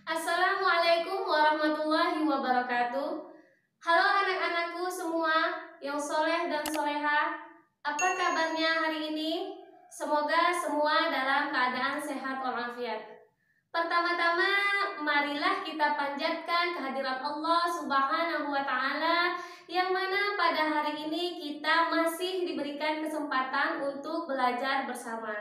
Assalamualaikum warahmatullahi wabarakatuh. Halo anak-anakku semua yang soleh dan soleha. Apa kabarnya hari ini? Semoga semua dalam keadaan sehat walafiat. Pertama-tama marilah kita panjatkan kehadirat Allah Subhanahu wa Ta'ala, yang mana pada hari ini kita masih diberikan kesempatan untuk belajar bersama.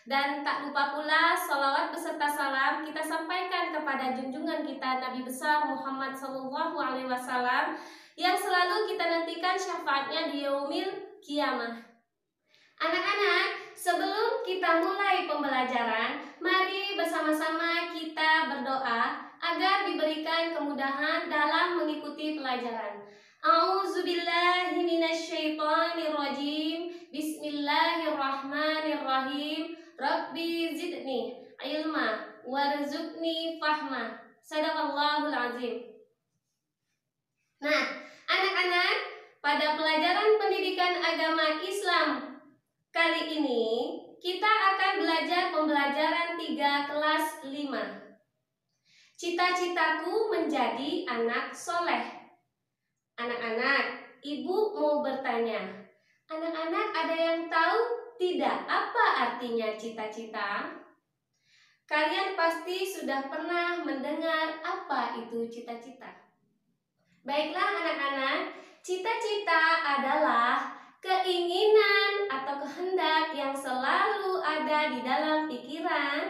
Dan tak lupa pula salawat beserta salam kita sampaikan kepada junjungan kita Nabi besar Muhammad SAW, yang selalu kita nantikan syafaatnya di yaumil kiamah. Anak-anak, sebelum kita mulai pembelajaran, mari bersama-sama kita berdoa agar diberikan kemudahan dalam mengikuti pelajaran. A'udzubillahi minasyaitonirrajim. Bismillahirrahmanirrahim. Rabbi zidni ilma warzuqni fahma. Sadaqallahul azim. Nah, anak-anak, pada pelajaran pendidikan agama Islam kali ini kita akan belajar pembelajaran 3 kelas 5. Cita-citaku menjadi anak soleh. Anak-anak, ibu mau bertanya. Anak-anak ada yang tahu tidak apa artinya cita-cita? Kalian pasti sudah pernah mendengar apa itu cita-cita. Baiklah anak-anak, cita-cita adalah keinginan atau kehendak yang selalu ada di dalam pikiran,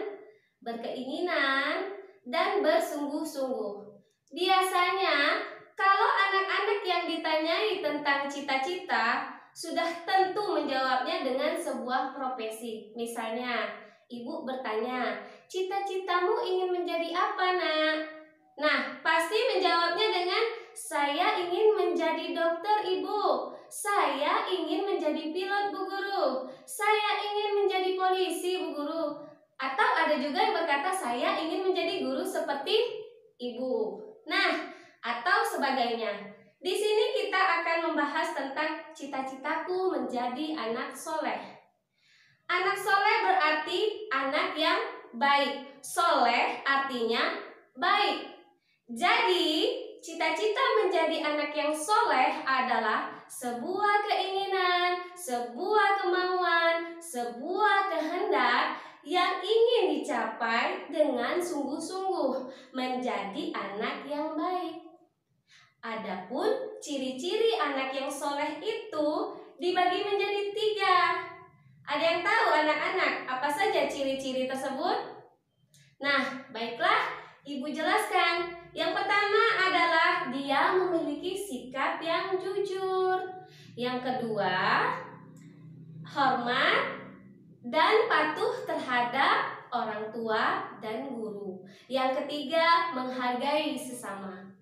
berkeinginan, dan bersungguh-sungguh. Biasanya, kalau anak-anak yang ditanyai tentang cita-cita, sudah tentu menjawabnya dengan sebuah profesi. Misalnya, ibu bertanya, cita-citamu ingin menjadi apa, nak? Nah, pasti menjawabnya dengan, saya ingin menjadi dokter, ibu. Saya ingin menjadi pilot, Bu Guru. Saya ingin menjadi polisi, Bu Guru. Atau ada juga yang berkata, saya ingin menjadi guru seperti ibu. Nah, atau sebagainya. Di sini kita akan membahas tentang cita-citaku menjadi anak soleh. Anak soleh berarti anak yang baik. Soleh artinya baik. Jadi, cita-cita menjadi anak yang soleh adalah sebuah keinginan, sebuah kemauan, sebuah kehendak yang ingin dicapai dengan sungguh-sungguh menjadi anak yang baik. Adapun ciri-ciri anak yang soleh itu dibagi menjadi 3. Ada yang tahu anak-anak apa saja ciri-ciri tersebut? Nah, baiklah, ibu jelaskan. Yang pertama adalah dia memiliki sikap yang jujur. Yang kedua, hormat dan patuh terhadap orang tua dan guru. Yang ketiga, menghargai sesama.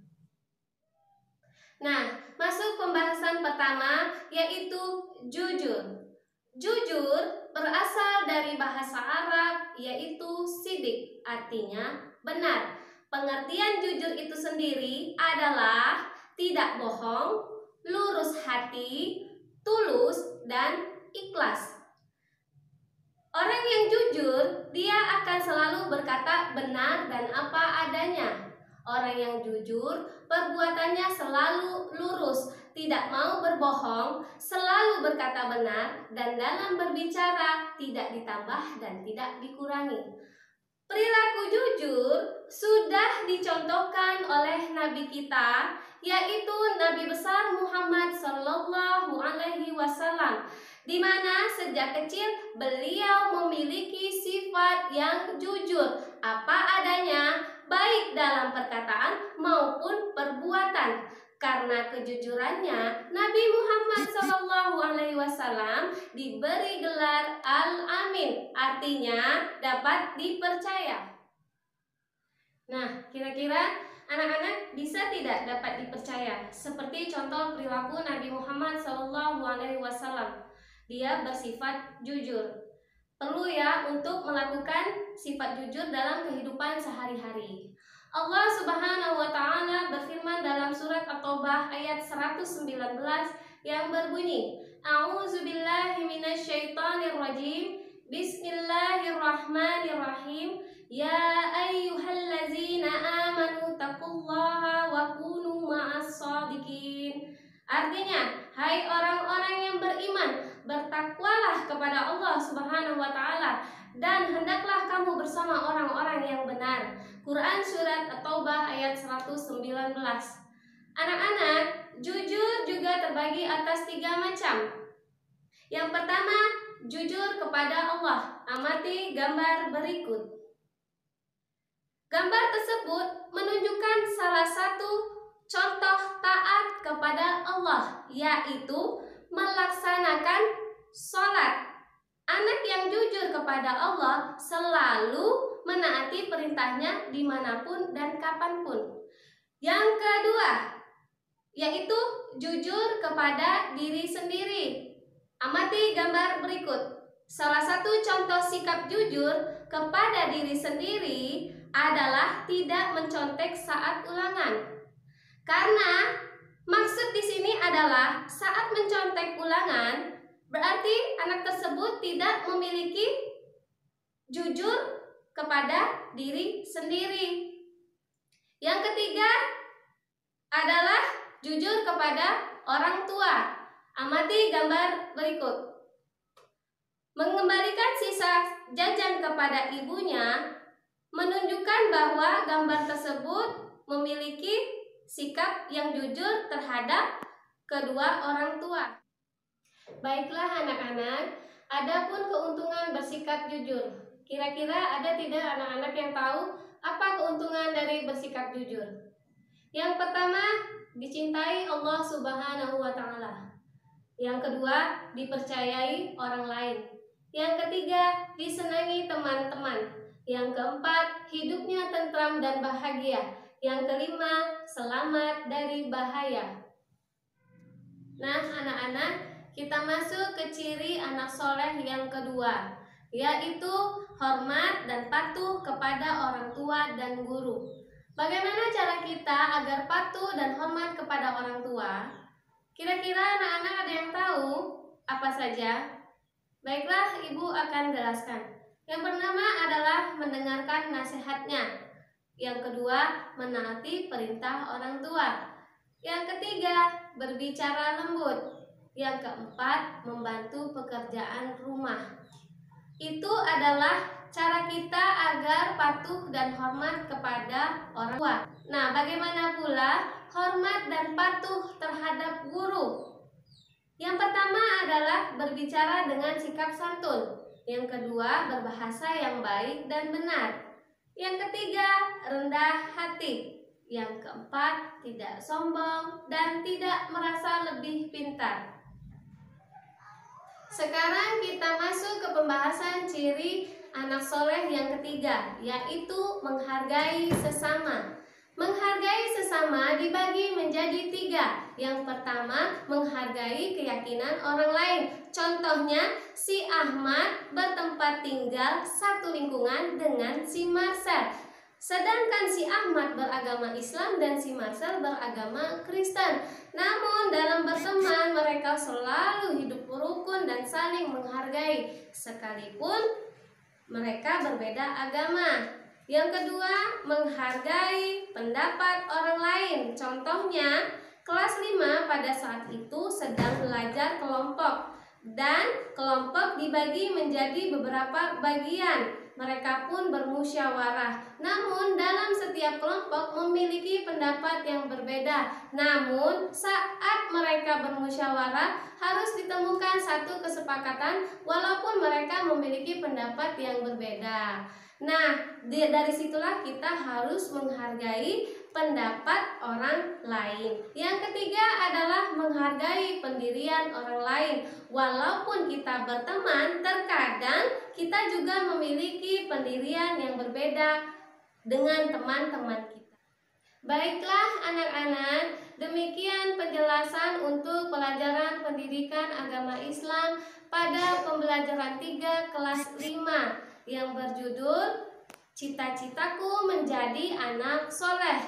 Nah, masuk pembahasan pertama, yaitu jujur. Jujur berasal dari bahasa Arab, yaitu sidik, artinya benar. Pengertian jujur itu sendiri adalah tidak bohong, lurus hati, tulus, dan ikhlas. Orang yang jujur, dia akan selalu berkata benar dan apa adanya. Orang yang jujur, perbuatannya selalu lurus, tidak mau berbohong, selalu berkata benar, dan dalam berbicara tidak ditambah dan tidak dikurangi. Perilaku jujur sudah dicontohkan oleh Nabi kita, yaitu Nabi besar Muhammad SAW, di mana sejak kecil beliau memiliki sifat yang jujur, apa adanya, baik dalam perkataan maupun perbuatan. Karena kejujurannya, Nabi Muhammad SAW diberi gelar Al-Amin, artinya dapat dipercaya. Nah, kira-kira anak-anak bisa tidak dapat dipercaya? Seperti contoh perilaku Nabi Muhammad SAW, dia bersifat jujur. Perlu ya untuk melakukan sifat jujur dalam kehidupan sehari-hari. Allah Subhanahu wa Ta'ala berfirman dalam surah surat At-Taubah ayat 119 yang berbunyi, A'udzubillahi minasyaitonirrajim. Bismillahirrahmanirrahim. Ya ayyuhallazina amanu taqullaha wa kunu ma'as shadiqin. Artinya, hai orang-orang yang beriman, bertakwalah kepada Allah Subhanahu wa taala dan hendaklah kamu bersama orang-orang yang benar. Quran surat At-Taubah ayat 119. Anak-anak, jujur juga terbagi atas 3 macam. Yang pertama, jujur kepada Allah. Amati gambar berikut. Gambar tersebut menunjukkan salah satu contoh taat kepada Allah, yaitu melaksanakan sholat. Anak yang jujur kepada Allah selalu menaati perintahnya dimanapun dan kapanpun. Yang kedua, yaitu jujur kepada diri sendiri. Amati gambar berikut. Salah satu contoh sikap jujur kepada diri sendiri adalah tidak mencontek saat ulangan. Karena maksud di sini adalah saat mencontek ulangan berarti anak tersebut tidak memiliki jujur kepada diri sendiri. Yang ketiga adalah jujur kepada orang tua. Amati gambar berikut. Mengembalikan sisa jajan kepada ibunya menunjukkan bahwa gambar tersebut memiliki sikap yang jujur terhadap kedua orang tua. Baiklah anak-anak, adapun keuntungan bersikap jujur. Kira-kira ada tidak anak-anak yang tahu apa keuntungan dari bersikap jujur? Yang pertama, dicintai Allah Subhanahu wa taala. Yang kedua, dipercayai orang lain. Yang ketiga, disenangi teman-teman. Yang keempat, hidupnya tentram dan bahagia. Yang kelima, selamat dari bahaya. Nah, anak-anak, kita masuk ke ciri anak soleh yang kedua, yaitu hormat dan patuh kepada orang tua dan guru. Bagaimana cara kita agar patuh dan hormat kepada orang tua? Kira-kira anak-anak ada yang tahu apa saja? Baiklah, Ibu akan jelaskan. Yang pertama adalah mendengarkan nasihatnya. Yang kedua, menaati perintah orang tua. Yang ketiga, berbicara lembut. Yang keempat, membantu pekerjaan rumah. Itu adalah cara kita agar patuh dan hormat kepada orang tua. Nah, bagaimana pula hormat dan patuh terhadap guru? Yang pertama adalah berbicara dengan sikap santun. Yang kedua, berbahasa yang baik dan benar. Yang ketiga, rendah hati. Yang keempat, tidak sombong dan tidak merasa lebih pintar. Sekarang kita masuk ke pembahasan ciri anak soleh yang ketiga, yaitu menghargai sesama. Menghargai sesama dibagi menjadi 3. Yang pertama, menghargai keyakinan orang lain. Contohnya, si Ahmad bertempat tinggal satu lingkungan dengan si Marcel. Sedangkan si Ahmad beragama Islam dan si Marcel beragama Kristen. Namun dalam berteman mereka selalu hidup rukun dan saling menghargai sekalipun mereka berbeda agama. Yang kedua, menghargai pendapat orang lain. Contohnya, kelas 5 pada saat itu sedang belajar kelompok dan kelompok dibagi menjadi beberapa bagian. Mereka pun bermusyawarah. Namun dalam setiap kelompok memiliki pendapat yang berbeda. Namun saat mereka bermusyawarah harus ditemukan satu kesepakatan walaupun mereka memiliki pendapat yang berbeda. Nah, dari situlah kita harus menghargai pendapat orang lain. Yang ketiga adalah menghargai pendirian orang lain. Walaupun kita berteman, terkadang kita juga memiliki pendirian yang berbeda dengan teman-teman kita. Baiklah anak-anak, demikian penjelasan untuk pelajaran pendidikan agama Islam pada pembelajaran 3 kelas 5 yang berjudul Cita-citaku menjadi anak soleh.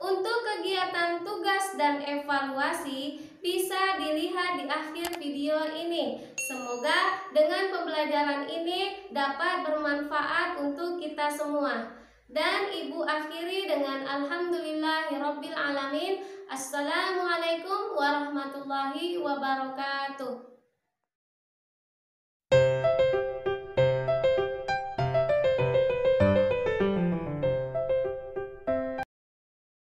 Untuk kegiatan tugas dan evaluasi bisa dilihat di akhir video ini. Semoga dengan pembelajaran ini dapat bermanfaat untuk kita semua. Dan Ibu akhiri dengan alhamdulillahirabbil alamin. Assalamualaikum warahmatullahi wabarakatuh.